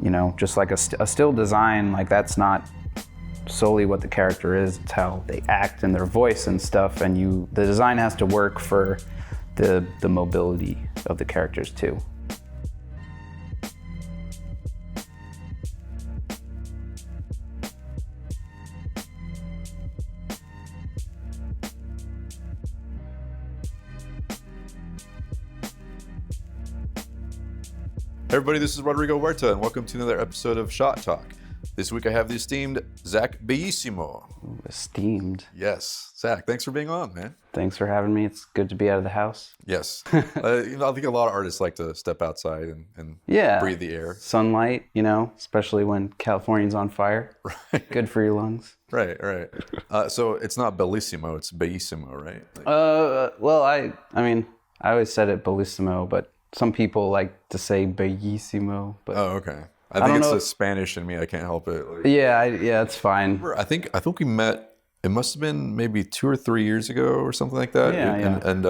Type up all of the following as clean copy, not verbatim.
You know, just like a still design, like that's not solely what the character is, it's how they act and their voice and stuff, and the design has to work for the mobility of the characters too. Hey everybody, this is Rodrigo Huerta, and welcome to another episode of Shot Talk. This week I have the esteemed Zach Bellissimo. Esteemed. Yes. Zach, thanks for being on, man. Thanks for having me. It's good to be out of the house. Yes. I think a lot of artists like to step outside and breathe the air. Sunlight, especially when California's on fire. Right. Good for your lungs. Right. So it's not Bellissimo, it's Bellissimo, right? Well, I always said it Bellissimo, but some people like to say Bellissimo. But oh, okay. I think it's the Spanish in me. I can't help it. Yeah, it's fine. I think we met. It must have been maybe 2 or 3 years ago or something like that. Yeah. And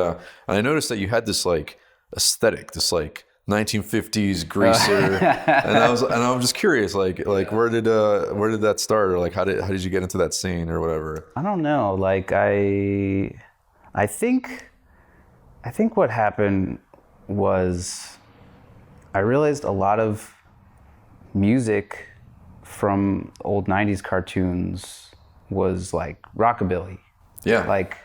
I noticed that you had this like aesthetic, this like 1950s greaser, and I'm just curious, like where did that start, or like how did you get into that scene or whatever? I don't know. Like I think what happened was I realized a lot of music from old 90s cartoons was like rockabilly. Yeah. Like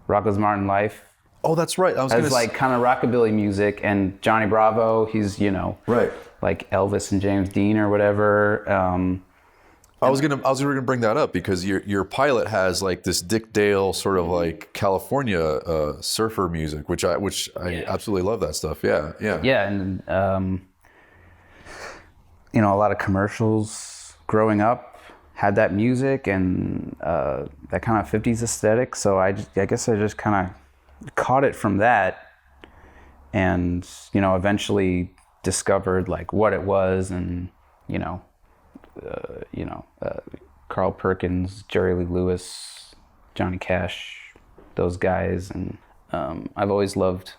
Rocko's Martin Life. Oh, that's right. I was Has like kind of rockabilly music, and Johnny Bravo, he's, right, like Elvis and James Dean or whatever. I was gonna bring that up because your pilot has like this Dick Dale sort of like California surfer music, which I absolutely love that stuff. Yeah. And a lot of commercials growing up had that music and that kind of 50s aesthetic. So I guess I just kind of caught it from that, and eventually discovered like what it was, and Carl Perkins, Jerry Lee Lewis, Johnny Cash, those guys. And I've always loved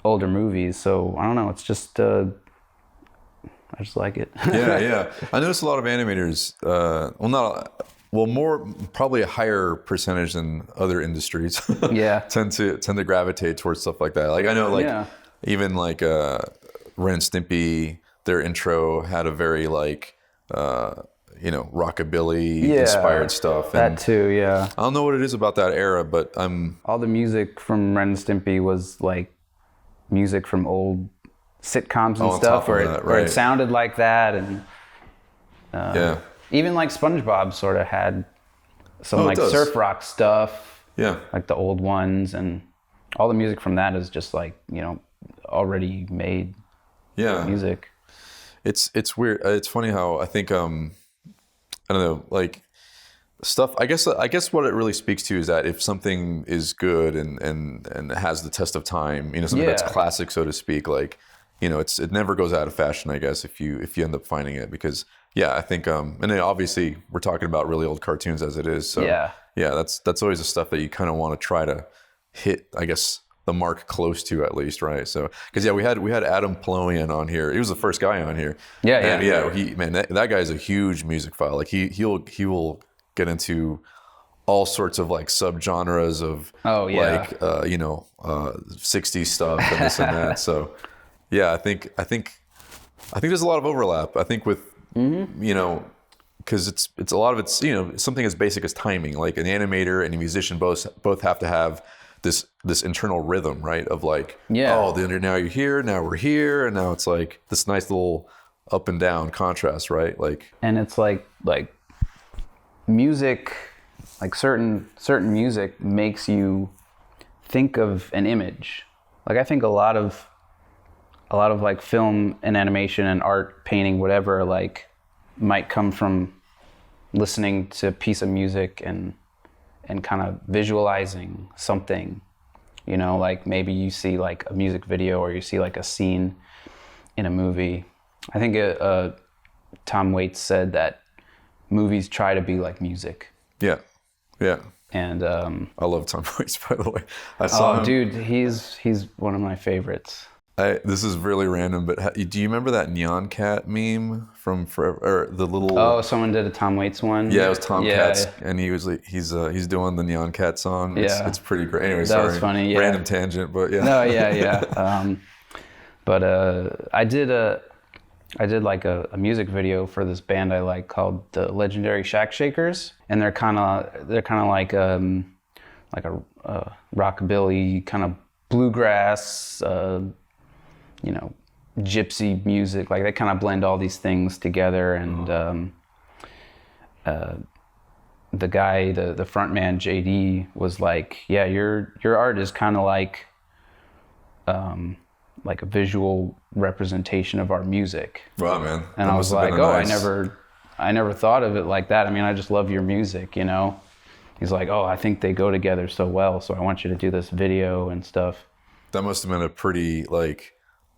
older movies, so I don't know, it's just I just like it. Yeah. I noticed a lot of animators, more, probably a higher percentage than other industries. Yeah. tend to gravitate towards stuff like that. Like I know, even like Ren and Stimpy, their intro had a very like rockabilly inspired stuff. And that too, yeah. I don't know what it is about that era, but all the music from Ren and Stimpy was like music from old sitcoms and stuff, where it sounded like that, and even like SpongeBob sort of had some surf rock stuff, like the old ones, and all the music from that is just like already made music. It's weird. It's funny how I think I don't know, like stuff. I guess what it really speaks to is that if something is good and has the test of time, something that's classic, so to speak, like it never goes out of fashion. I guess if you end up finding it, because I think and then obviously we're talking about really old cartoons as it is. So that's always the stuff that you kind of want to try to hit, I guess, the mark close to, at least, right? So because we had Adam Polonian on here. He was the first guy on here. That guy's a huge music file. Like he will get into all sorts of like subgenres of 60s stuff and this and that. So I think there's a lot of overlap. I think with because it's a lot of it's something as basic as timing. Like an animator and a musician both have to have this internal rhythm, right? Of like, now you're here, now we're here, and now it's like this nice little up and down contrast, right? Like, and it's like music, like certain music makes you think of an image. Like I think a lot of like film and animation and art, painting, whatever, like might come from listening to a piece of music and kind of visualizing something, like maybe you see like a music video or you see like a scene in a movie. I think Tom Waits said that movies try to be like music. Yeah. And I love Tom Waits, by the way. I saw him. Dude, he's one of my favorites. This is really random, but do you remember that Neon Cat meme from Forever, or the little? Oh, someone did a Tom Waits one. Yeah, it was Tom Yeah, Cats, and he was like, he's doing the Neon Cat song. It's pretty great. Anyway, that was funny. Yeah. Random tangent, but yeah. No, yeah. But I did like a music video for this band I like called the Legendary Shack Shakers, and they're kind of like a rockabilly kind of bluegrass, gypsy music. Like they kind of blend all these things together, and the guy, the front man JD, was like, yeah, your art is kind of like a visual representation of our music. Wow, man. And I was like, I never thought of it like that. I mean, I just love your music, He's like, I think they go together so well, so I want you to do this video and stuff. That must have been a pretty like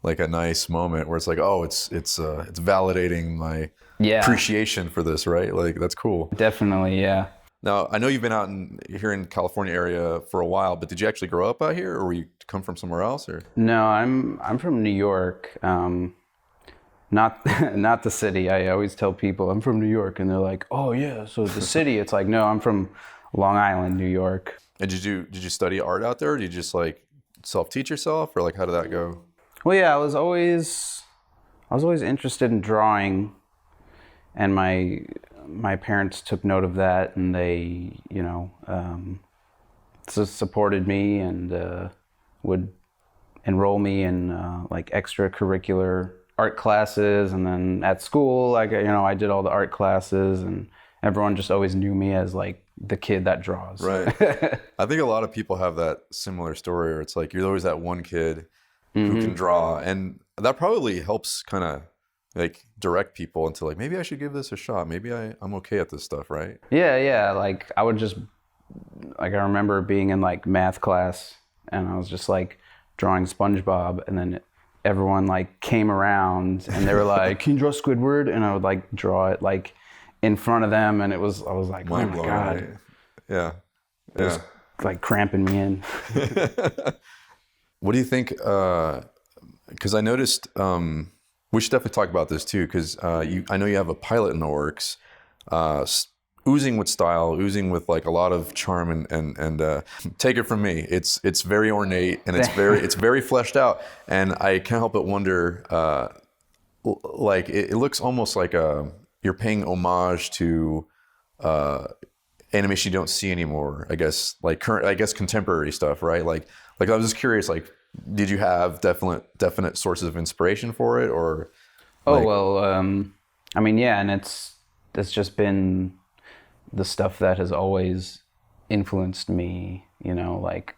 a nice moment where it's like, it's validating my appreciation for this, right? Like, that's cool. Definitely, yeah. Now, I know you've been here in California area for a while, but did you actually grow up out here, or were you come from somewhere else? Or no, I'm from New York, not the city. I always tell people I'm from New York, and they're like, "Oh yeah, so the city." It's like, no, I'm from Long Island, New York. And did you study art out there, or did you just like self-teach yourself, or like how did that go? Well, yeah, I was always interested in drawing, and my parents took note of that, and they, supported me and would enroll me in like extracurricular art classes, and then at school, I did all the art classes, and everyone just always knew me as like the kid that draws. Right. I think a lot of people have that similar story where it's like you're always that one kid who can draw, and that probably helps kind of like direct people into like, maybe I should give this a shot. Maybe I'm okay at this stuff, right? Yeah. Like I would just, like I remember being in like math class, and I was just like drawing SpongeBob, and then everyone like came around and they were like, "Can you draw Squidward?" And I would like draw it like in front of them, and I was like, "Oh my God." Right? Yeah. It was like cramping me in. What do you think? Because I noticed, we should definitely talk about this too, because I know you have a pilot in the works, oozing with style, oozing with like a lot of charm, and take it from me, it's very ornate, and it's very fleshed out, and I can't help but wonder, like it looks almost like you're paying homage to animation you don't see anymore. I guess like contemporary stuff, right? Like I was just curious, like, did you have definite sources of inspiration for it, or? Like... I mean, yeah, and it's just been the stuff that has always influenced me. Like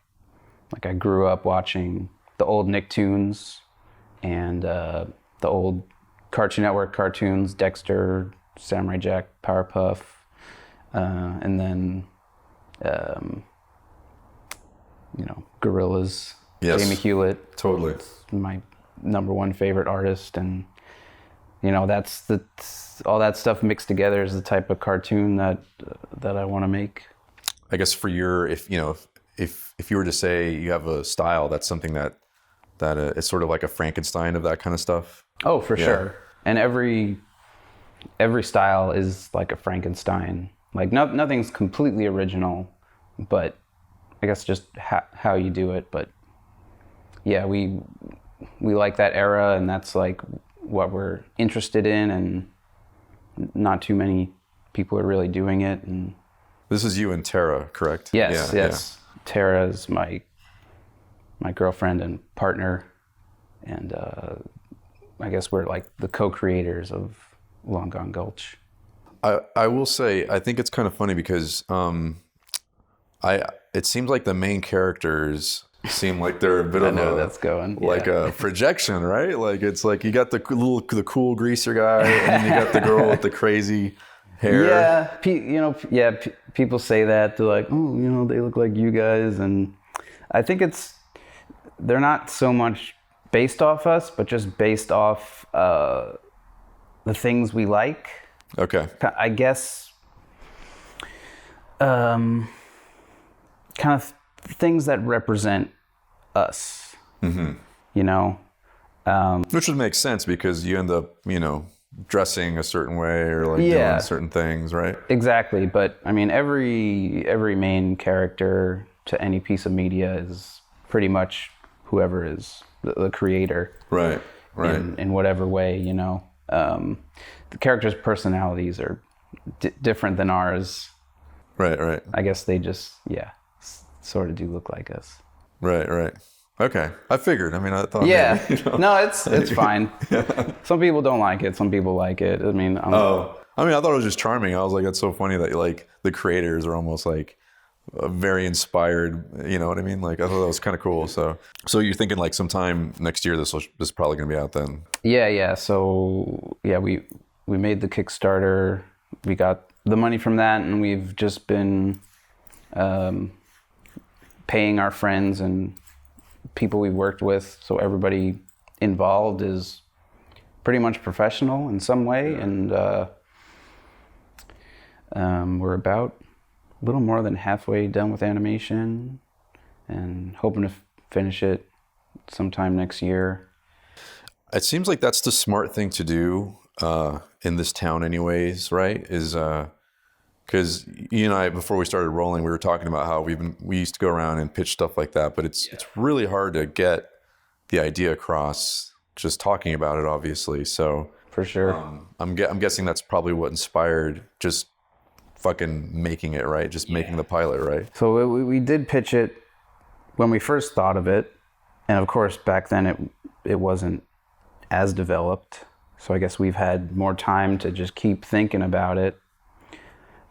I grew up watching the old Nicktoons and the old Cartoon Network cartoons, Dexter, Samurai Jack, Powerpuff, and then Gorillaz. Yes. Jamie Hewlett. Totally. My number one favorite artist, and that's all that stuff mixed together is the type of cartoon that I want to make. I guess for if you were to say you have a style, that's something that it's sort of like a Frankenstein of that kind of stuff. Oh, for sure. And every style is like a Frankenstein. Like nothing's completely original, but I guess just how you do it. But yeah, we like that era, and that's like what we're interested in, and not too many people are really doing it. And this is you and Tara, correct? Yes. Yeah. Tara is my girlfriend and partner, and I guess we're like the co-creators of Long Gone Gulch. I will say, I think it's kind of funny because it seems like the main characters seem like they're a bit of a projection, right? Like it's like you got the cool greaser guy, and then you got the girl with the crazy hair. Yeah, people say that. They're like, oh, they look like you guys, and I think they're not so much based off us, but just based off the things we like. Okay. I guess kind of things that represent us. Mm-hmm. Which would make sense because you end up, dressing a certain way or like doing certain things, right? Exactly. But I mean, every main character to any piece of media is pretty much whoever is the creator. Right. In whatever way, the characters' personalities are different than ours. Right. I guess they just, sort of do look like us. Right. Okay. I figured. I mean, I thought. Yeah. Maybe, No, it's fine. Some people don't like it. Some people like it. I mean, I thought it was just charming. I was like, that's so funny that like the creators are almost like very inspired. You know what I mean? Like, I thought that was kind of cool. So you're thinking like sometime next year, this is probably going to be out then. Yeah. So we made the Kickstarter. We got the money from that, and we've just been paying our friends and people we've worked with. So everybody involved is pretty much professional in some way, and we're about a little more than halfway done with animation, and hoping to finish it sometime next year. It seems like that's the smart thing to do in this town, anyways. Right? Is because you and I, before we started rolling, we were talking about how we used to go around and pitch stuff like that, but it's really hard to get the idea across just talking about it, obviously. So for sure, I'm guessing that's probably what inspired just fucking making it, right? Just making the pilot, right? So we did pitch it when we first thought of it, and of course back then it wasn't as developed. So I guess we've had more time to just keep thinking about it.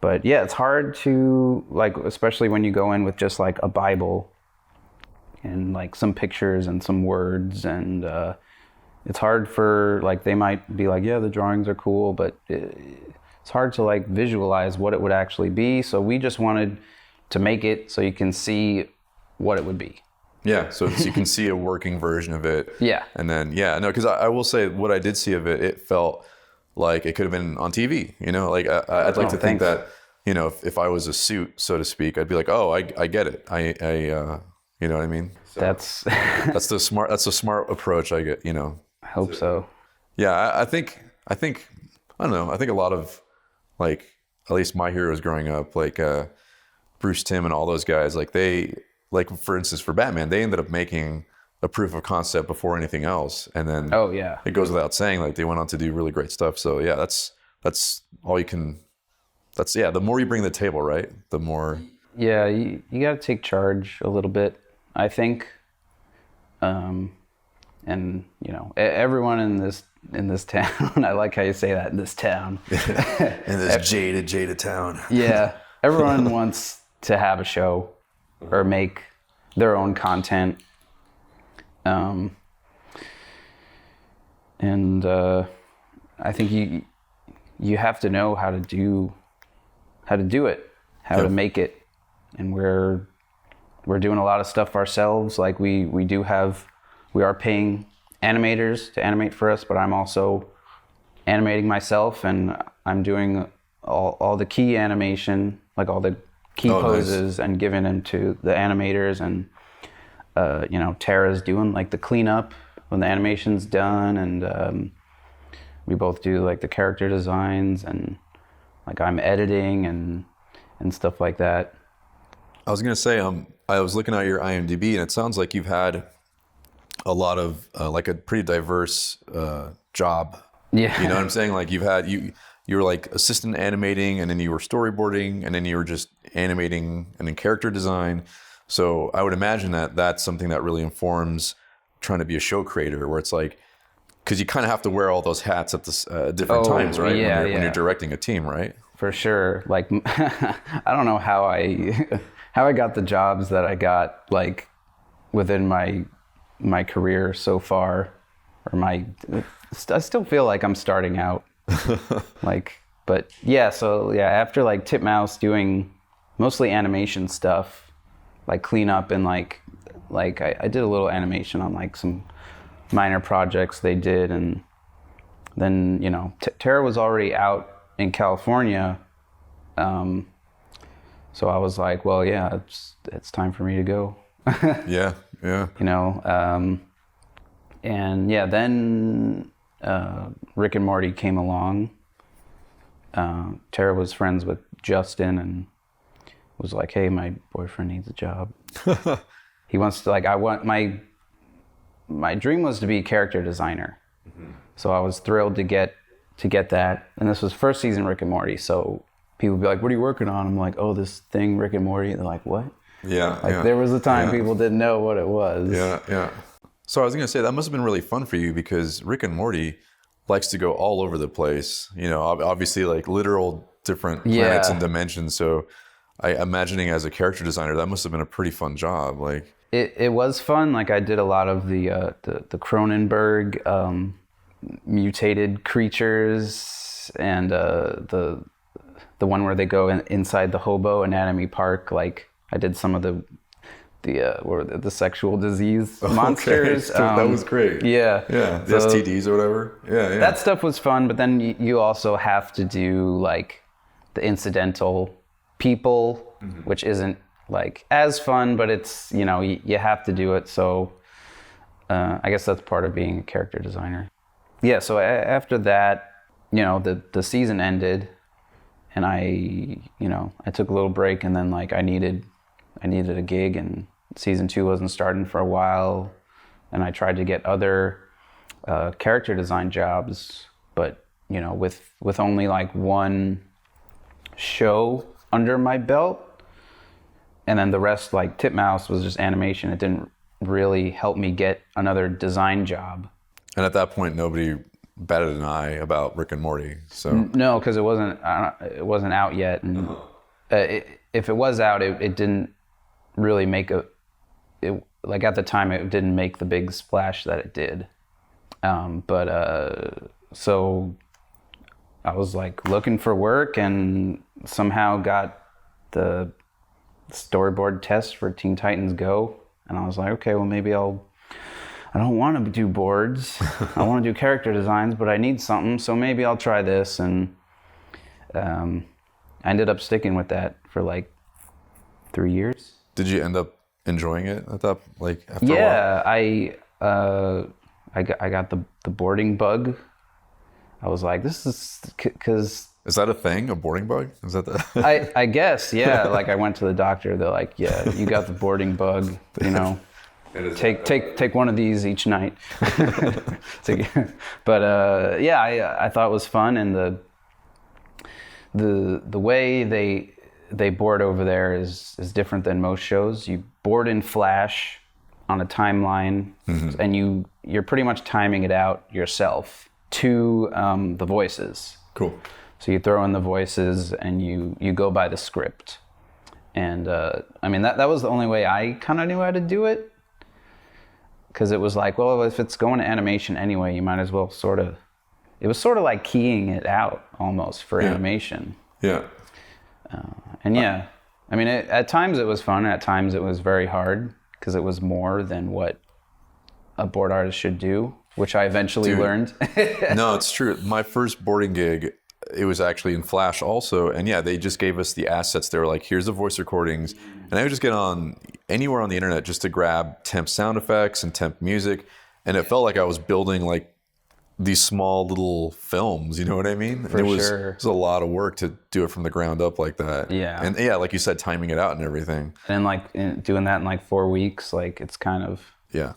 But yeah, it's hard to, like, especially when you go in with just like a Bible and like some pictures and some words, and it's hard for, like, they might be like, yeah, the drawings are cool, but it's hard to like visualize what it would actually be. So we just wanted to make it so you can see what it would be. Yeah, so you can see a working version of it. Yeah. And then, because I will say what I did see of it, it felt like it could have been on TV, like I'd like to think that, if I was a suit, so to speak, I'd be like, oh, I get it. I you know what I mean? So that's the smart approach, I get, I hope so. Yeah. I think, I don't know. I think a lot of, like, at least my heroes growing up, like Bruce Timm and all those guys, like for instance, for Batman, they ended up making a proof of concept before anything else, and then it goes without saying, like, they went on to do really great stuff. So yeah, that's all you can. The more you bring to the table, right? The more. Yeah, you got to take charge a little bit, I think. And everyone in this town. I like how you say that, in this town. In this jaded town. Yeah, everyone wants to have a show or make their own content. I think you have to know how to do it, how to make it, and we're doing a lot of stuff ourselves. Like we are paying animators to animate for us, but I'm also animating myself, and I'm doing all the key animation, like all the key poses, and giving them to the animators, and Tara's doing like the cleanup when the animation's done, and we both do like the character designs, and like I'm editing and stuff like that. I was gonna say, I was looking at your IMDb, and it sounds like you've had a lot of like a pretty diverse job. Yeah, you know what I'm saying? Like you were like assistant animating, and then you were storyboarding, and then you were just animating and then character design. So I would imagine that that's something that really informs trying to be a show creator, where it's like, because you kind of have to wear all those hats at different times, right? Yeah, when you're directing a team, right? For sure. Like, I don't know how I got the jobs that I got, like, within my career so far, or I still feel like I'm starting out. But yeah, so yeah, after like Titmouse doing mostly animation stuff, like cleanup, and like I did a little animation on like some minor projects they did, and then Tara was already out in California, so I was like, well, yeah, it's time for me to go. Yeah. And yeah, then Rick and Morty came along. Tara was friends with Justin and was like, hey, my boyfriend needs a job. He wants to, like, my dream was to be a character designer. Mm-hmm. So I was thrilled to get that. And this was first season Rick and Morty. So people would be like, what are you working on? I'm like, oh, this thing, Rick and Morty. They're like, what? Yeah. Like, there was a time people didn't know what it was. Yeah. So I was going to say, that must have been really fun for you because Rick and Morty likes to go all over the place. You know, obviously like literal different planets and dimensions. So imagining as a character designer, that must have been a pretty fun job. Like it was fun. Like I did a lot of the Cronenberg mutated creatures and the one where they go inside the hobo anatomy park. Like I did some of the sexual disease monsters. So that was great. Yeah. The so STDs or whatever. Yeah. That stuff was fun, but then you also have to do like the incidental people, which isn't like as fun, but it's, you know, you have to do it. So I guess that's part of being a character designer. Yeah. So after that, you know, the season ended, and I took a little break, and then like I needed a gig, and season 2 wasn't starting for a while, and I tried to get other character design jobs, but you know, with only like one show under my belt, and then the rest, like Titmouse, was just animation. It didn't really help me get another design job. And at that point, nobody batted an eye about Rick and Morty. So no, because it wasn't out yet, and if it was out, it didn't really make like at the time it didn't make the big splash that it did. So I was like looking for work and somehow got the storyboard test for Teen Titans Go, and I was like, okay, well maybe I don't want to do boards. I want to do character designs, but I need something, so maybe I'll try this. And I ended up sticking with that for like 3 years. Did you end up enjoying it at that, like after a while? Yeah, I got the boarding bug. I was like, this is because... Is that a thing, a boarding bug? Is that the... I guess, yeah. Like I went to the doctor. They're like, yeah, you got the boarding bug, you know. Take one of these each night. But I thought it was fun, and the way they board over there is different than most shows. You board in Flash on a timeline, and you're pretty much timing it out yourself to the voices. Cool. So you throw in the voices and you go by the script. And I mean, that was the only way I kind of knew how to do it. Because it was like, well, if it's going to animation anyway, you might as well it was sort of like keying it out almost for animation. Yeah. I mean, at times it was fun. At times it was very hard because it was more than what a board artist should do, which I eventually learned. No, it's true. My first boarding gig, it was actually in Flash also. And yeah, they just gave us the assets. They were like, here's the voice recordings. And I would just get on anywhere on the internet just to grab temp sound effects and temp music. And it felt like I was building like these small little films, you know what I mean? For and it sure. was a lot of work to do it from the ground up like that. Yeah. And yeah, like you said, timing it out and everything. And like doing that in like 4 weeks, like it's kind of... Yeah.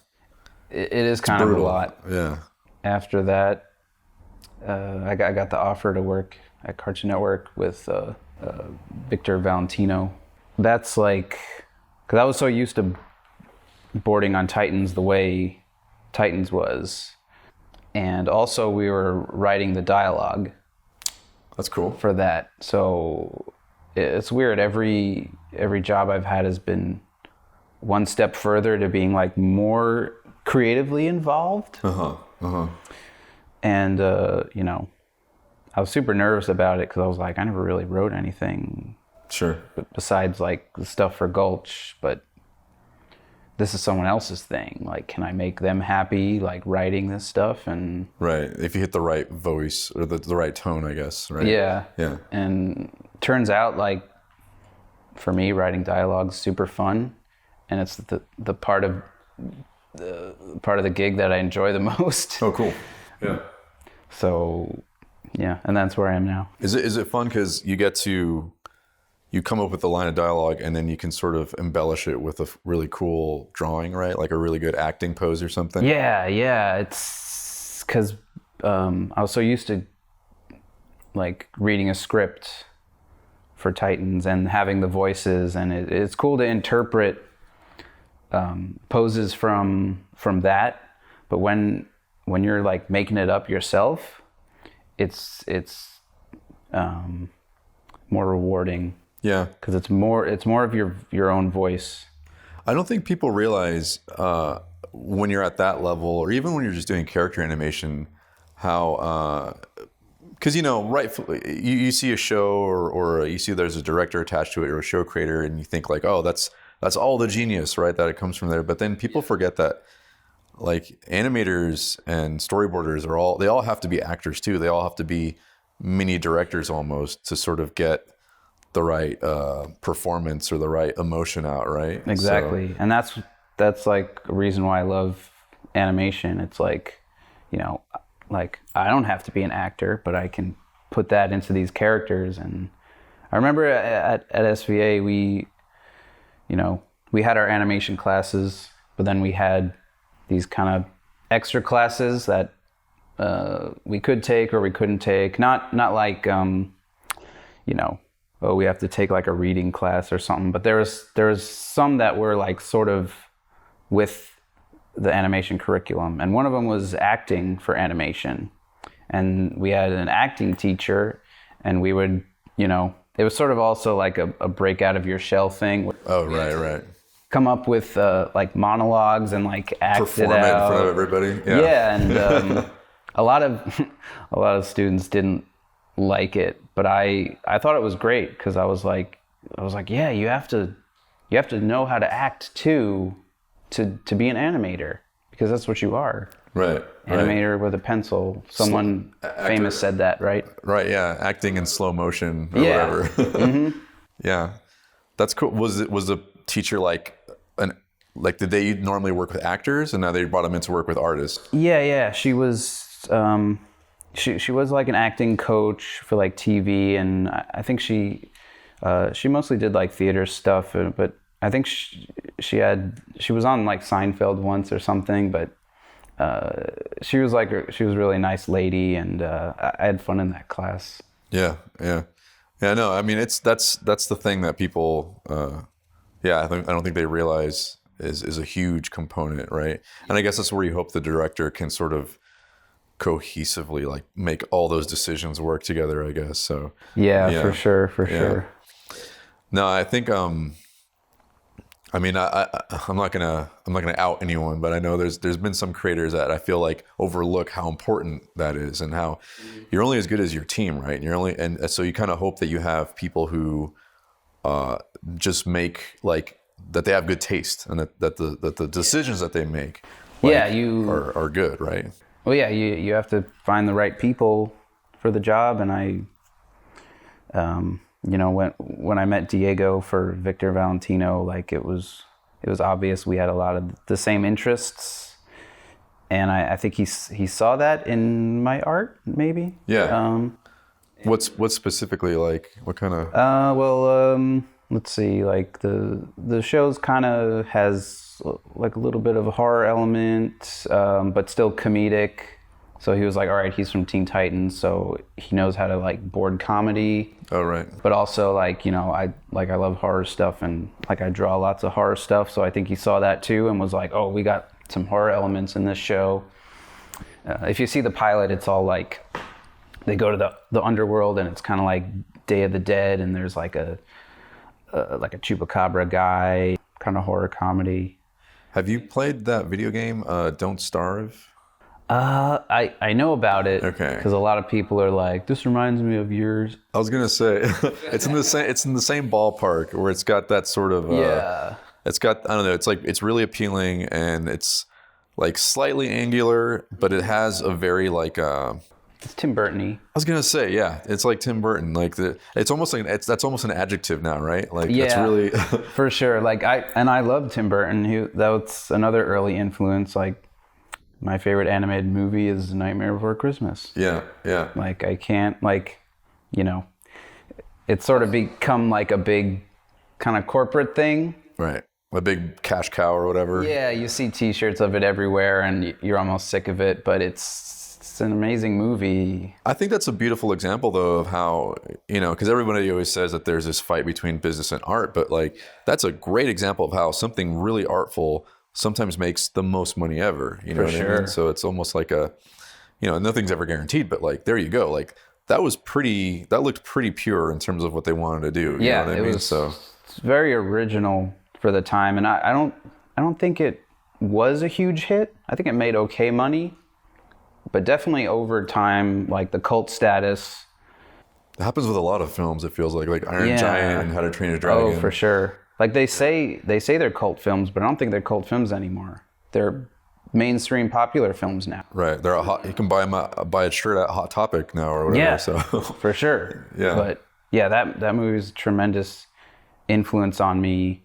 It is kind of a lot. Yeah. After that, I got the offer to work at Cartoon Network with Victor Valentino. That's like... Because I was so used to boarding on Titans the way Titans was. And also we were writing the dialogue. That's cool. For that. So it's weird. Every job I've had has been one step further to being like more creatively involved. And, you know, I was super nervous about it because I was like, I never really wrote anything. Sure. Besides like the stuff for Gulch, but this is someone else's thing. Like, can I make them happy, like writing this stuff? And right. If you hit the right voice or the right tone, I guess. Right. Yeah. Yeah. And turns out like for me, writing dialogue's super fun. And it's the part of part of the gig that I enjoy the most. Oh, cool. Yeah. So, yeah, and that's where I am now. Is it fun because you come up with a line of dialogue and then you can sort of embellish it with a really cool drawing, right? Like a really good acting pose or something? Yeah. It's because I was so used to like reading a script for Titans and having the voices, and it's cool to interpret poses from that. But when you're like making it up yourself, it's more rewarding. Yeah, because it's more of your own voice. I don't think people realize when you're at that level, or even when you're just doing character animation, how because rightfully you see a show or you see there's a director attached to it or a show creator, and you think like, oh, that's all the genius, right? That it comes from there. But then people forget that like animators and storyboarders they all have to be actors too. They all have to be mini directors almost to sort of get the right performance or the right emotion out, right? Exactly. And that's like a reason why I love animation. It's like, like I don't have to be an actor, but I can put that into these characters. And I remember at SVA we had our animation classes, but then we had these kind of extra classes that we could take or we couldn't take. Not like we have to take like a reading class or something. But there was some that were like sort of with the animation curriculum, and one of them was acting for animation. And we had an acting teacher, and we would, it was sort of also like a break out of your shell thing. Oh, right. Come up with like monologues and like act perform it out. It in front of everybody. Yeah, and a lot of students didn't like it, but I thought it was great because I was like, yeah, you have to know how to act too to be an animator, because that's what you are. Right. Animator with a pencil. Someone famous said that, right? Right. Yeah, acting in slow motion or whatever. Mm-hmm. Yeah, that's cool. Was the teacher did they normally work with actors and now they brought them in to work with artists? Yeah. She was she was like an acting coach for like TV, and I think she mostly did like theater stuff, but I think she was on like Seinfeld once or something, but she was a really nice lady, and I had fun in that class. Yeah. No, I mean that's the thing that people I don't think they realize is a huge component, right? And I guess that's where you hope the director can sort of cohesively like make all those decisions work together, I guess. So yeah. For sure. No, I think I mean, I'm not gonna out anyone, but I know there's been some creators that I feel like overlook how important that is, and how you're only as good as your team, right? And so you kind of hope that you have people who just make like that they have good taste, and that the decisions that they make are good, right? Well, yeah, you have to find the right people for the job, and I when I met Diego for Victor Valentino, like it was obvious we had a lot of the same interests, and I think he saw that in my art, maybe. Yeah. What's specifically like? What kind of? Let's see. Like the show's kind of has like a little bit of a horror element, but still comedic. So he was like, all right, he's from Teen Titans, so he knows how to like board comedy. Oh, right. But also like, I love horror stuff, and like I draw lots of horror stuff. So I think he saw that too and was like, oh, we got some horror elements in this show. If you see the pilot, it's all like they go to the underworld, and it's kind of like Day of the Dead, and there's like a chupacabra guy, kind of horror comedy. Have you played that video game, Don't Starve? I know about it. Okay. Because a lot of people are like, this reminds me of yours. I was gonna say it's in the same ballpark, where it's got that sort of it's got, I don't know, it's like it's really appealing, and it's like slightly angular, but it has a very like It's Tim Burton-y. I was gonna say, yeah, it's like Tim Burton. Like it's almost like that's almost an adjective now, right? Like that's really for sure. Like I love Tim Burton. That's another early influence. Like my favorite animated movie is Nightmare Before Christmas. Yeah. Like I can't it's sort of become like a big kind of corporate thing. Right. A big cash cow or whatever. Yeah, you see T-shirts of it everywhere, and you're almost sick of it. But it's an amazing movie. I think that's a beautiful example, though, of how, because everybody always says that there's this fight between business and art, but like that's a great example of how something really artful sometimes makes the most money ever. You know what I mean? So it's almost like nothing's ever guaranteed, but like there you go. Like that looked pretty pure in terms of what they wanted to do. You know what I mean? It's very original for the time, and I don't think it was a huge hit. I think it made okay money, but definitely over time, like the cult status. It happens with a lot of films. It feels like Iron Giant and How to Train Your Dragon. Oh, for sure. Like they say they're cult films, but I don't think they're cult films anymore. They're mainstream popular films now. Right. They're you can buy a shirt at Hot Topic now or whatever. Yeah, so for sure. Yeah. But yeah, that movie was a tremendous influence on me.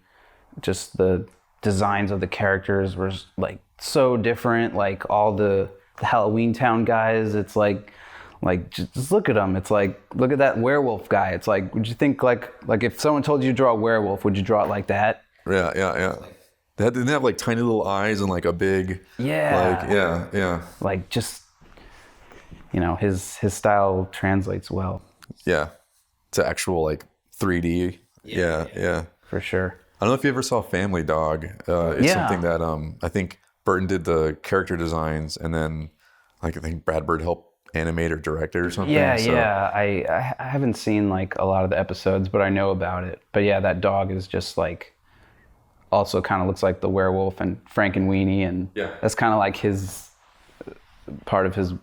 Just the designs of the characters were like so different. Like all the Halloween Town guys, it's like just look at them. It's like, look at that werewolf guy. It's like, would you think like if someone told you to draw a werewolf, would you draw it like that? Yeah. Didn't they have like tiny little eyes and like a big yeah. Like just his style translates well. Yeah, to actual like 3D. Yeah. For sure. I don't know if you ever saw Family Dog. It's something that I think Burton did the character designs, and then like I think Brad Bird helped animate or direct it or something. Yeah. I haven't seen like a lot of the episodes, but I know about it. But yeah, that dog is just like also kind of looks like the werewolf and Frankenweenie, and that's kind of like his part of his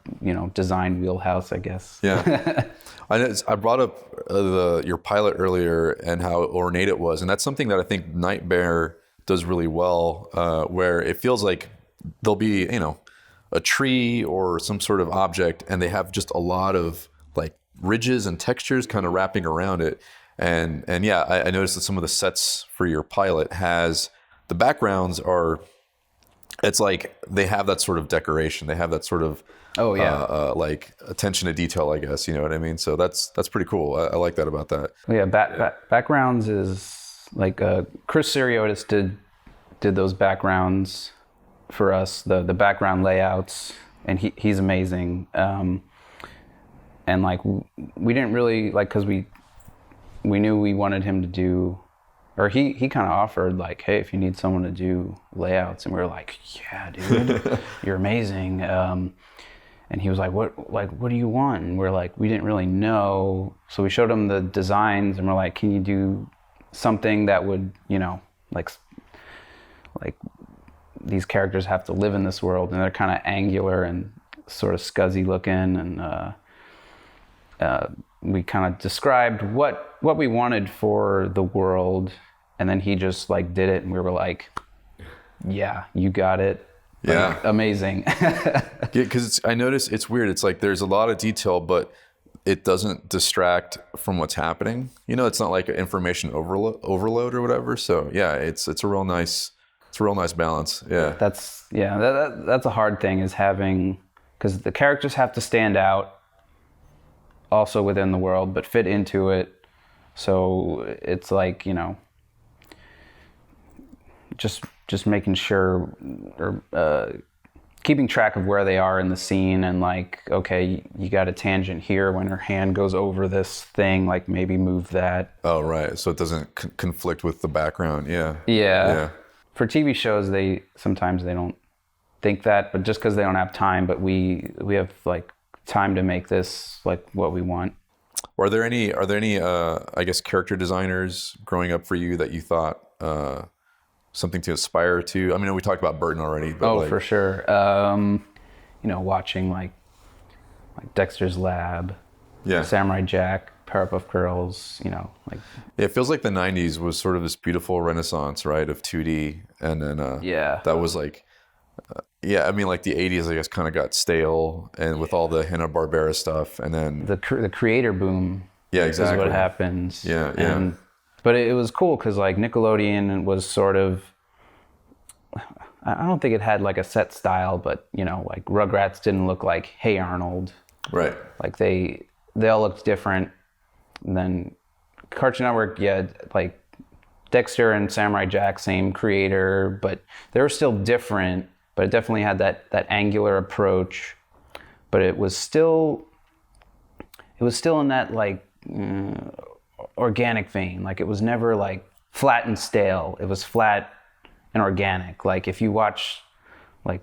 design wheelhouse, I guess. Yeah. I brought up your pilot earlier and how ornate it was, and that's something that I think Nightmare does really well, where it feels like there'll be a tree or some sort of object, and they have just a lot of like ridges and textures kind of wrapping around it. And yeah, I noticed that some of the sets for your pilot has the backgrounds it's like they have that sort of decoration. They have that sort of like attention to detail, I guess. You know what I mean? So that's pretty cool. I like that about that. Yeah, backgrounds is like Chris Siriotis did those backgrounds for us, the background layouts, and he's amazing. And like we didn't really like, because we knew we wanted him to do, or he kind of offered like, hey, if you need someone to do layouts, and we were like, yeah, dude, you're amazing. And he was like, what do you want? And we're like, we didn't really know. So we showed him the designs, and we're like, can you do something that would, like these characters have to live in this world, and they're kind of angular and sort of scuzzy looking, and we kind of described what we wanted for the world, and then he just like did it, and we were like, yeah, you got it. Yeah. Like, amazing. Because I noticed it's weird. It's like there's a lot of detail, but it doesn't distract from what's happening. It's not like an information overload or whatever. So yeah, it's a real nice balance. Yeah. That's a hard thing, is having, because the characters have to stand out also within the world, but fit into it. So it's like, just making sure, or keeping track of where they are in the scene, and like, okay, you got a tangent here when her hand goes over this thing, like maybe move that. Oh, right. So it doesn't conflict with the background. Yeah. For TV shows, sometimes they don't think that, but just because they don't have time, but we have like time to make this like what we want. Are there any I guess character designers growing up for you that you thought something to aspire to? I mean, we talked about Burton already, but for sure. Watching like Dexter's Lab, Samurai Jack, Powerpuff Girls, it feels like the 90s was sort of this beautiful renaissance, right, of 2D, and then that was like Yeah, I mean, like the '80s, I guess, kind of got stale, and with all the Hanna-Barbera stuff, and then The creator boom yeah, is exactly. what happens. Yeah, yeah. And but it was cool because like Nickelodeon was sort of, I don't think it had like a set style, but you know, like Rugrats didn't look like Hey Arnold. Right. Like they all looked different. And then Cartoon Network, yeah, like Dexter and Samurai Jack, same creator, but they were still different. But it definitely had that angular approach. But it was still in that like organic vein. Like it was never like flat and stale. It was flat and organic. Like if you watch like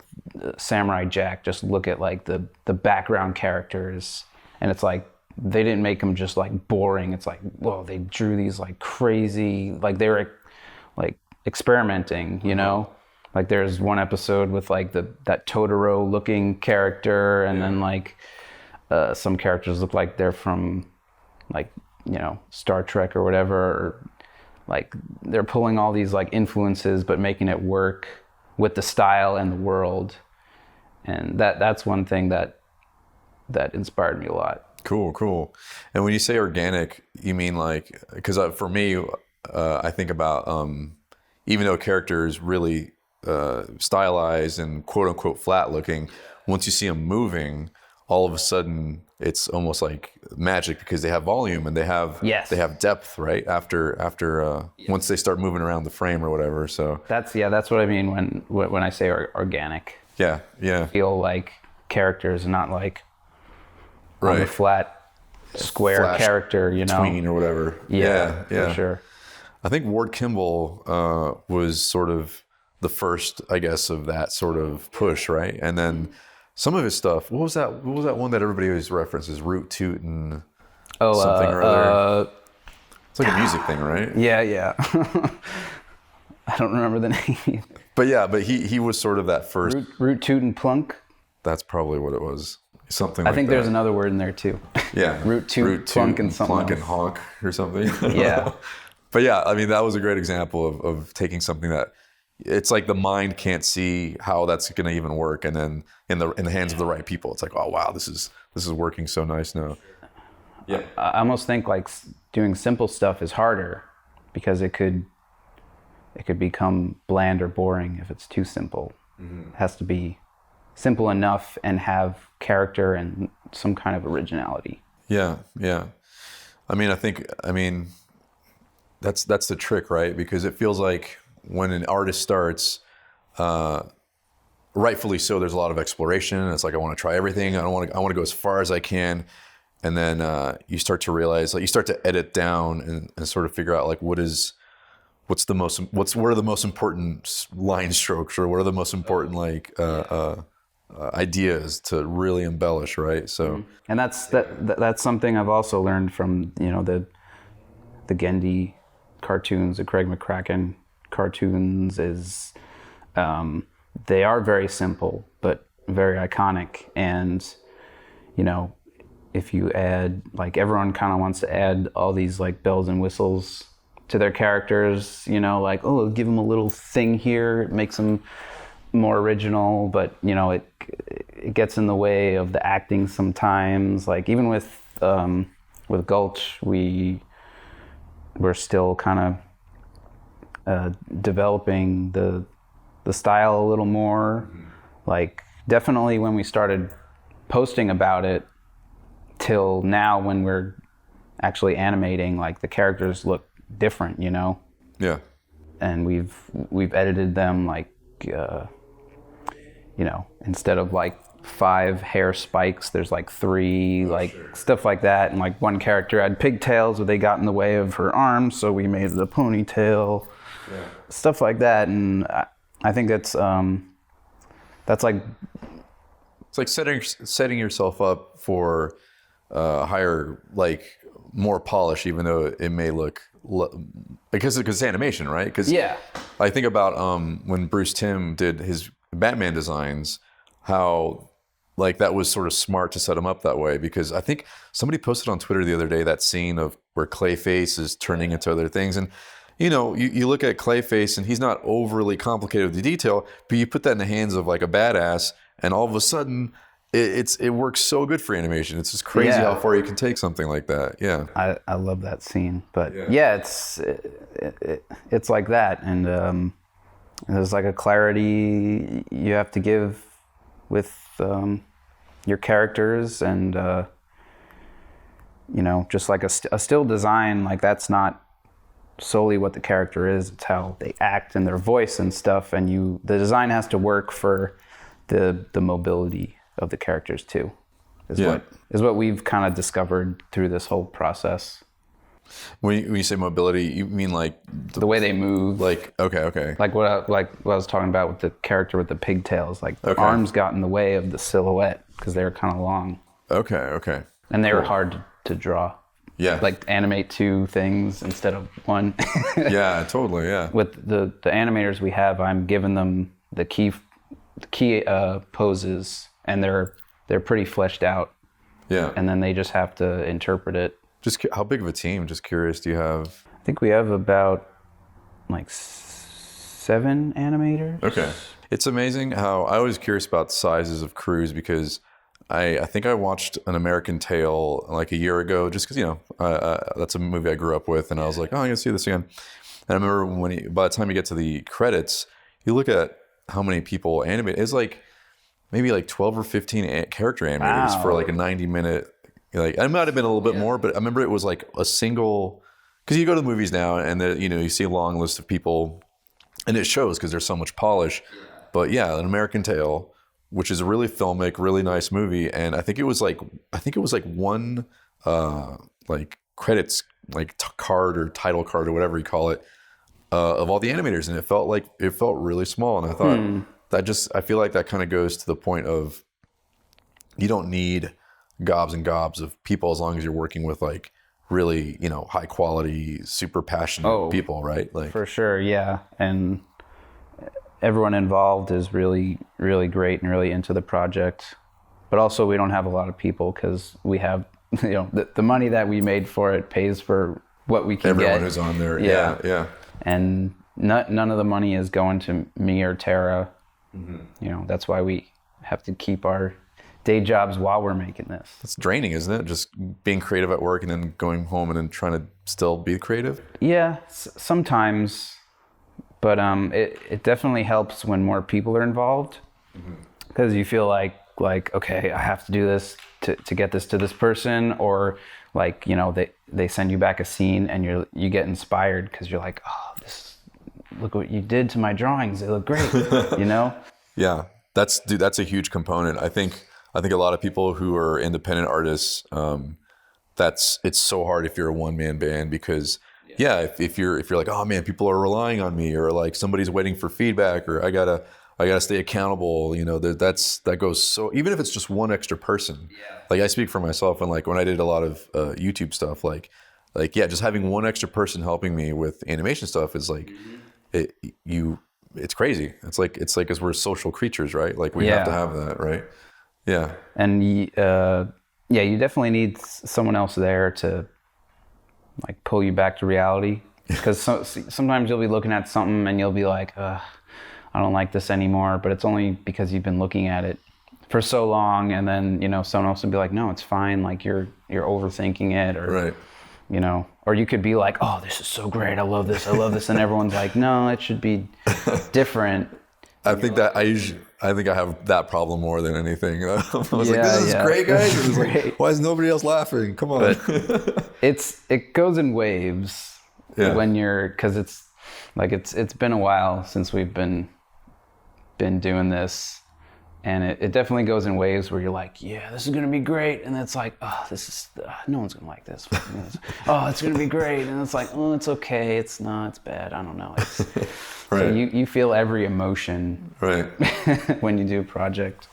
Samurai Jack, just look at like the background characters, and it's like they didn't make them just like boring. It's like, whoa, they drew these like crazy, like they were like experimenting, you know? Like there's one episode with like that Totoro looking character, and then like some characters look like they're from like, you know, Star Trek or whatever, or like they're pulling all these like influences but making it work with the style and the world. And that's one thing that inspired me a lot. Cool. And when you say organic, you mean like, because for me, I think about even though a character is really stylized and quote unquote flat looking, once you see them moving, all of a sudden it's almost like magic because they have volume and they have depth, right? After once they start moving around the frame or whatever. So that's what I mean when I say organic. Yeah. Feel like characters, not like right. on the flat square Flash character, you know, tween or whatever. Yeah. For sure. I think Ward Kimball was sort of the first, I guess, of that sort of push, right? And then some of his stuff. What was that one that everybody always references? Root Toot and something or other. It's like a music thing, right? Yeah. I don't remember the name. But he was sort of that first. Root Toot and Plunk. That's probably what it was. Something like that. I think there's another word in there too. Yeah. Root Toot, Plunk, and something Plunk else. and honk or something. Yeah. But yeah, I mean, that was a great example of taking something that it's like the mind can't see how that's going to even work, and then in the hands of the right people, it's like, oh wow, this is working so nice now. Yeah. I almost think like doing simple stuff is harder because it could become bland or boring if it's too simple. Mm-hmm. It has to be simple enough and have character and some kind of originality. Yeah. I mean, that's the trick, right? Because it feels like when an artist starts, rightfully so, there's a lot of exploration. And it's like, I want to try everything. I want to go as far as I can. And then you start to realize, like, you start to edit down and sort of figure out like what are the most important line strokes, or what are the most important like ideas to really embellish, right? So, and that's something I've also learned from, you know, the Gendy cartoons, the Craig McCracken cartoons, is they are very simple but very iconic. And you know, if you add, like, everyone kind of wants to add all these like bells and whistles to their characters, you know, like, oh, give them a little thing here, it makes them more original, but you know, it gets in the way of the acting sometimes. Like even with Gulch, we're still kind of developing the style a little more. Mm-hmm. Like definitely when we started posting about it till now, when we're actually animating, like the characters look different, you know? Yeah. And we've edited them like, you know, instead of like 5 hair spikes, there's like 3, like sure. Stuff like that. And like one character had pigtails, but they got in the way of her arms, so we made it a ponytail. Yeah. Stuff like that. And I think that's like, it's like setting yourself up for higher, like more polish, even though it may look because it's animation, right? Because yeah, I think about when Bruce Timm did his Batman designs, how like that was sort of smart to set him up that way, because I think somebody posted on Twitter the other day that scene of where Clayface is turning into other things, and you look at Clayface and he's not overly complicated with the detail, but you put that in the hands of like a badass, and all of a sudden it works so good for animation. It's just crazy how far you can take something like that. Yeah, I love that scene, but it's like that, and there's like a clarity you have to give with your characters, and just like a still design, like that's not solely what the character is, it's how they act and their voice and stuff, and the design has to work for the mobility of the characters too, is what we've kind of discovered through this whole process. When you say mobility, you mean like the way they move, like okay, like what I was talking about with the character with the pigtails, like the arms got in the way of the silhouette because they were kind of long. Okay, and they were hard to draw. Yeah, like animate two things instead of one. Yeah, totally. Yeah. With the animators we have, I'm giving them the key poses, and they're pretty fleshed out. Yeah. And then they just have to interpret it. Just how big of a team? Just curious. Do you have? I think we have about like 7 animators. Okay. It's amazing how I was curious about sizes of crews, because I think I watched An American Tail like a year ago, just because that's a movie I grew up with, and I was like, oh, I'm gonna see this again. And I remember by the time you get to the credits, you look at how many people animate. It's like maybe like 12 or 15 character animators for like a 90-minute. Like, it might have been a little bit more, but I remember it was like a single. Because you go to the movies now, and you see a long list of people, and it shows because there's so much polish. But yeah, An American Tail, which is a really filmic, really nice movie, and I think it was like one like credits card or title card or whatever you call it of all the animators, and it felt really small, and I thought I feel like that kind of goes to the point of you don't need gobs and gobs of people as long as you're working with like really high quality, super passionate people, right? Like for sure, yeah, and everyone involved is really, really great and really into the project. But also we don't have a lot of people because we have, the money that we made for it pays for what we can everyone get. Who's on there. Yeah. And none of the money is going to me or Tara. Mm-hmm. That's why we have to keep our day jobs while we're making this. It's draining, isn't it? Just being creative at work and then going home and then trying to still be creative? Yeah, sometimes. But it definitely helps when more people are involved, because you feel like okay, I have to do this to get this to this person, or like they send you back a scene and you get inspired because you're like, oh, look what you did to my drawings, they look great, Yeah, that's a huge component. I think a lot of people who are independent artists, it's so hard if you're a one-man band, because if you're like, oh man, people are relying on me, or like somebody's waiting for feedback, or I gotta stay accountable. That goes so. Even if it's just one extra person, like I speak for myself, and like when I did a lot of YouTube stuff, just having one extra person helping me with animation stuff is like, it's crazy. It's like as we're social creatures, right? Like we have to have that, right? Yeah. And you definitely need someone else there to like pull you back to reality, because sometimes you'll be looking at something and you'll be like, I don't like this anymore, but it's only because you've been looking at it for so long, and then someone else will be like, no, it's fine, like you're overthinking it, or right. Or you could be like, oh, this is so great, I love this, and everyone's like, no, it should be different. I think I have that problem more than anything. I was like, this is great, guys. It was like, why is nobody else laughing? Come on. But it goes in waves because it's been a while since we've been doing this, and it definitely goes in waves where you're like, yeah, this is gonna be great, and it's like, oh, this is no one's gonna like this. Oh, it's gonna be great, and it's like, oh, it's okay, it's bad, I don't know. Right. So you feel every emotion, right, when you do a project.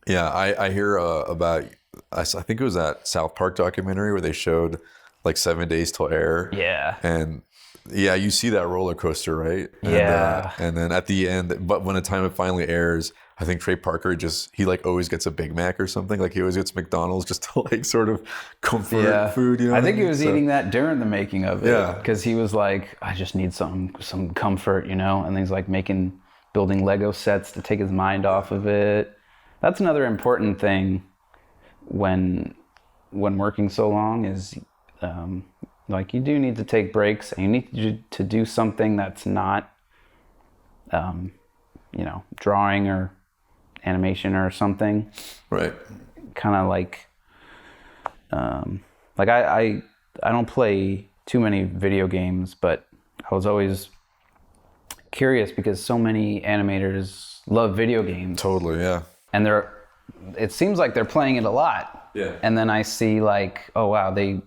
Yeah, I hear about. I think it was that South Park documentary where they showed like 7 Days Till Air. Yeah. And yeah, you see that roller coaster, right? Yeah. And then at the end, but when the time it finally airs, I think Trey Parker he like always gets a Big Mac or something. Like he always gets McDonald's just to like sort of comfort food. You know, I think he was eating that during the making of it. Yeah. Because he was like, I just need some comfort, you know. And he's like building Lego sets to take his mind off of it. That's another important thing when working so long is like you do need to take breaks, and you need to do something that's not you know, drawing or animation or something. Right. Kind of like I don't play too many video games, but I was always curious because so many animators love video games. Totally, yeah. And it seems like they're playing it a lot. Yeah. And then I see like, oh wow, they've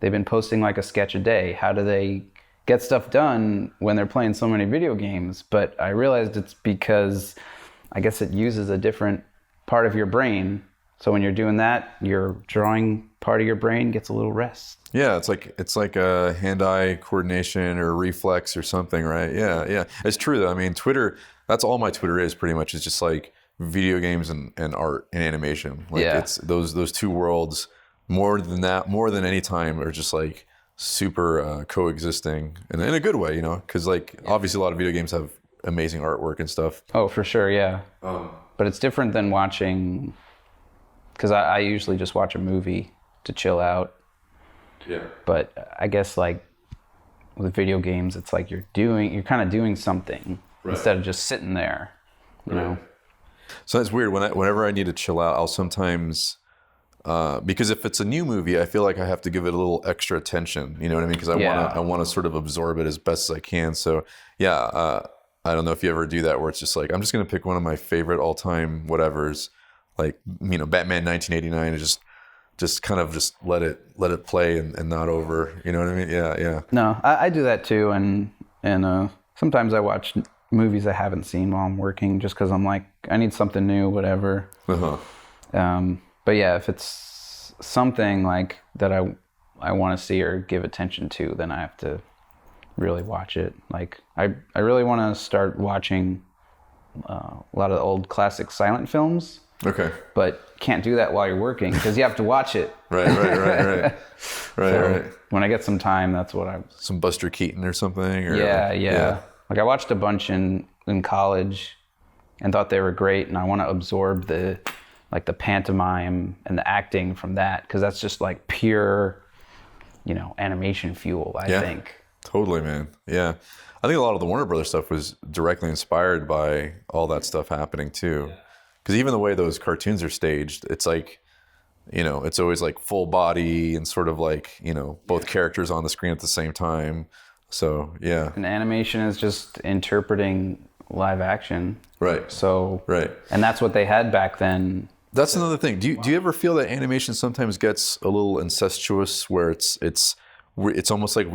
been posting like a sketch a day. How do they get stuff done when they're playing so many video games? But I realized it's because I guess it uses a different part of your brain. So when you're doing that, your drawing part of your brain gets a little rest. Yeah, it's like a hand-eye coordination or reflex or something, right? Yeah. It's true though. I mean, Twitter, that's all my Twitter is pretty much. It's just like video games and art and animation. Like it's those two worlds more than any time are just like super coexisting in a good way, you know, because like obviously a lot of video games have amazing artwork and stuff. Oh, for sure, yeah. But it's different than watching, because I usually just watch a movie to chill out. Yeah. But I guess like with video games, it's like you're kind of doing something instead of just sitting there, you know. So it's weird whenever I need to chill out, I'll sometimes. Because if it's a new movie, I feel like I have to give it a little extra attention. You know what I mean? Because I want to sort of absorb it as best as I can. So yeah, I don't know if you ever do that where it's just like I'm just gonna pick one of my favorite all time whatevers, like you know Batman 1989, and just kind of just let it play and not over. You know what I mean? Yeah. No, I do that too, and sometimes I watch movies I haven't seen while I'm working just because I'm like I need something new, whatever. But yeah, if it's something like that I want to see or give attention to, then I have to really watch it. Like I really want to start watching a lot of the old classic silent films. Okay. But can't do that while you're working because you have to watch it. Right. When I get some time, that's what some Buster Keaton or something. Or, yeah. Like I watched a bunch in college and thought they were great, and I want to absorb the pantomime and the acting from that, because that's just like pure, you know, animation fuel, I think. Totally, man. Yeah. I think a lot of the Warner Brothers stuff was directly inspired by all that stuff happening too. Because even the way those cartoons are staged, it's like, you know, it's always like full body and sort of like, you know, both characters on the screen at the same time. So, yeah. And animation is just interpreting live action. Right. So, and that's what they had back then. That's another thing. Do you ever feel that animation sometimes gets a little incestuous, where it's almost like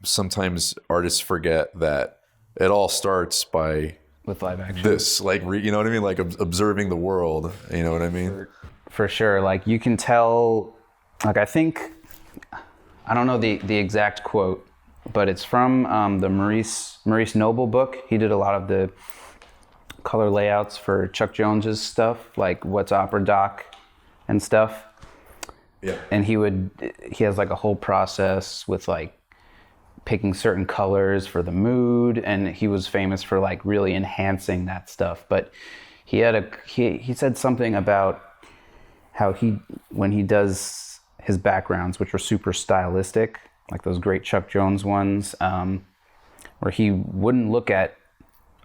sometimes artists forget that it all starts with live action. This, like, you know what I mean? Like observing the world, you know what I mean? For sure. Like you can tell, like I think, I don't know the exact quote, but it's from the Maurice Noble book. He did a lot of the color layouts for Chuck Jones's stuff, like What's Opera Doc and stuff. Yeah. And he has like a whole process with like picking certain colors for the mood, and he was famous for like really enhancing that stuff. But he said something about how when he does his backgrounds, which were super stylistic, like those great Chuck Jones ones, where he wouldn't look at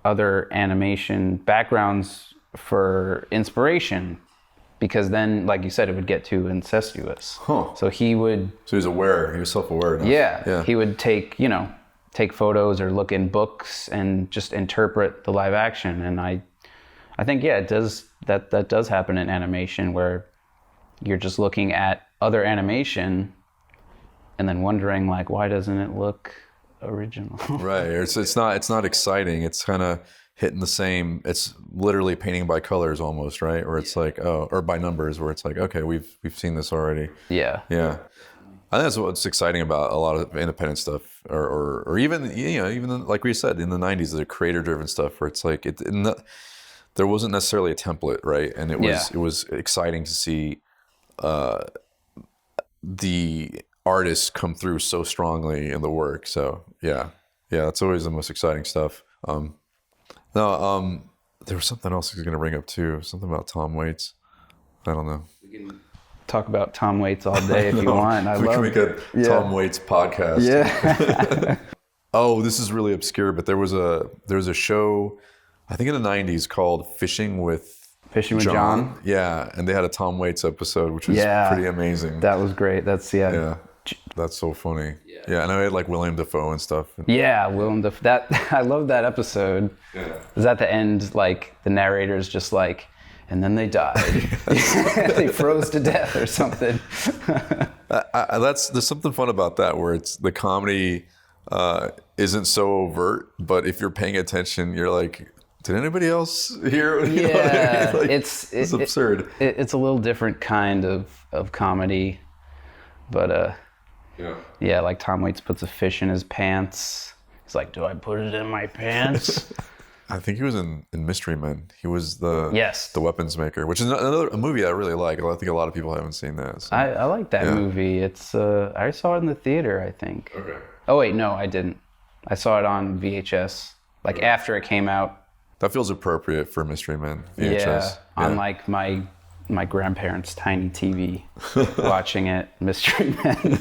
other animation backgrounds for inspiration, because then, like you said, it would get too incestuous. So he was aware. He was self-aware enough. Yeah. He would take photos or look in books and just interpret the live action. And I think it does that does happen in animation, where you're just looking at other animation and then wondering like, why doesn't it look original? Right. It's not exciting. It's kind of hitting the same. It's literally painting by colors almost, right? Or it's like, or by numbers, where it's like, okay, we've seen this already. Yeah. I think that's what's exciting about a lot of independent stuff, or even, you know, even like we said in the 90s, the creator driven stuff, where it's like there wasn't necessarily a template, right? And it was Yeah. it was exciting to see the artists come through so strongly in the work. So yeah, that's always the most exciting stuff. There was something else I was going to bring up too. Something about Tom Waits. I don't know. We can talk about Tom Waits all day if you want. We can make a Tom Waits podcast. Yeah. Oh, this is really obscure, but there was a show, I think in the 90s, called Fishing with John. Yeah, and they had a Tom Waits episode, which was pretty amazing. That was great. That's That's so funny. Yeah, and I had like William Dafoe and stuff. Yeah, Willem Dafoe. That I love that episode. Yeah. Is at the end, like the narrator's just like, and then they died. They froze to death or something. There's something fun about that, where it's the comedy isn't so overt, but if you're paying attention, you're like, did anybody else hear? You know what I mean? Like, it's absurd. It's a little different kind of comedy, but yeah, like Tom Waits puts a fish in his pants. He's like, do I put it in my pants? I think he was in Mystery Men. He was the weapons maker, which is a movie I really like. I think a lot of people haven't seen that. So. I like that movie. It's I saw it in the theater, I think. Okay. Oh wait, no, I didn't. I saw it on VHS, like after it came out. That feels appropriate for Mystery Men VHS. Yeah, on like my grandparents' tiny TV, watching it, Mystery Men.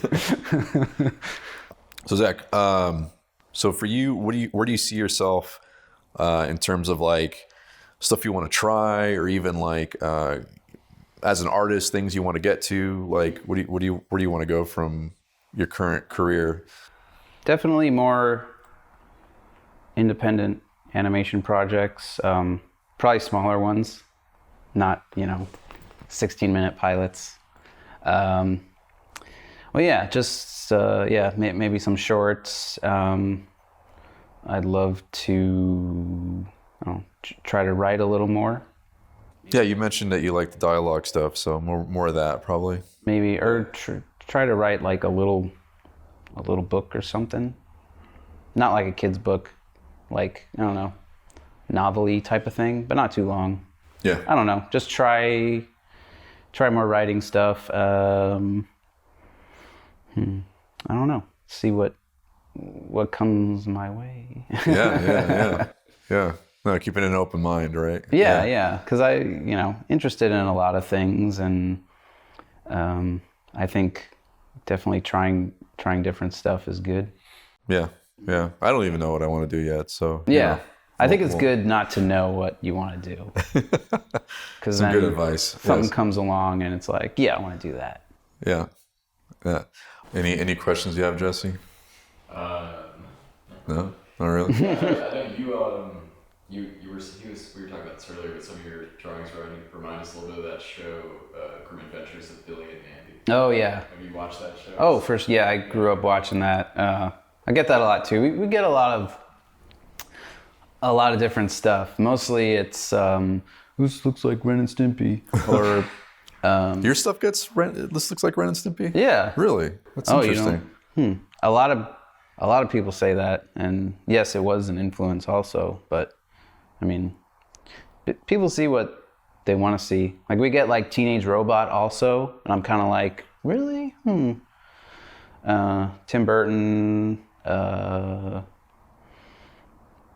So Zach, so for you, where do you see yourself in terms of like stuff you want to try, or even like as an artist, things you want to get to? Like, where do you want to go from your current career? Definitely more independent animation projects, probably smaller ones, not 16-minute pilots. Well, yeah, just maybe some shorts. I'd love to try to write a little more. Yeah, you mentioned that you like the dialogue stuff, so more of that probably. Maybe, or try to write like a little book or something. Not like a kid's book, like, I don't know, novel-y type of thing, but not too long. Yeah. I don't know. Just try more writing stuff. I don't know. See what comes my way. Yeah. No, keeping an open mind, right? Yeah. Because I, interested in a lot of things, and I think definitely trying different stuff is good. Yeah. I don't even know what I want to do yet, so. Yeah. I think it's good not to know what you want to do. Because some good advice. Something comes along and it's like, yeah, I want to do that. Yeah. Any questions you have, Jesse? No, not really. I know we were talking about this earlier, but some of your drawings remind us a little bit of that show, Grim Adventures of Billy and Mandy. Oh yeah. Have you watched that show? Oh, I grew up watching that. I get that a lot too. We get a lot of different stuff. Mostly it's this looks like Ren and Stimpy, or your stuff gets this looks like Ren and Stimpy. Yeah. Really? That's interesting. A lot of people say that, and yes, it was an influence also. But I mean, people see what they want to see. Like we get like Teenage Robot also, and I'm kind of like, really? Tim Burton.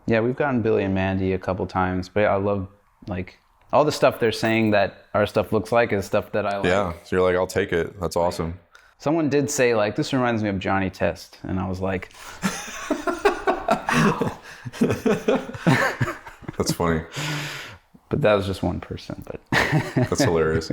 Yeah, we've gotten Billy and Mandy a couple times, but I love like all the stuff they're saying that our stuff looks like is stuff that I like. Yeah, so you're like, I'll take it. That's awesome. Someone did say like, this reminds me of Johnny Test, and I was like, That's funny. But that was just one person. But that's hilarious.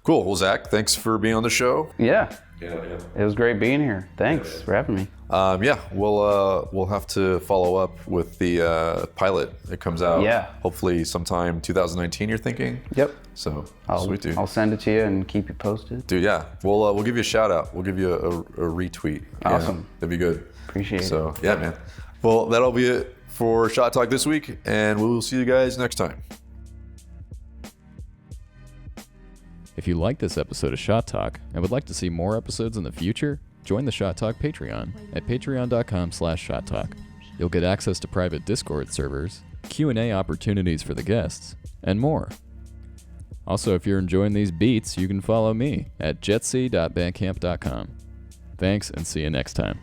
Cool. Well, Zach, thanks for being on the show. Yeah. It was great being here. Thanks for having me. We'll have to follow up with the pilot that comes out. Yeah. Hopefully sometime 2019. You're thinking? Yep. So sweet, dude. I'll send it to you and keep you posted. Dude, yeah. We'll give you a shout out. We'll give you a retweet. Awesome. Yeah, that'd be good. Appreciate it. So yeah, man. Well, that'll be it for Shot Talk this week, and we'll see you guys next time. If you like this episode of Shot Talk and would like to see more episodes in the future, join the Shot Talk Patreon at patreon.com/shottalk. You'll get access to private Discord servers, Q&A opportunities for the guests, and more. Also, if you're enjoying these beats, you can follow me at jetsy.bandcamp.com. Thanks, and see you next time.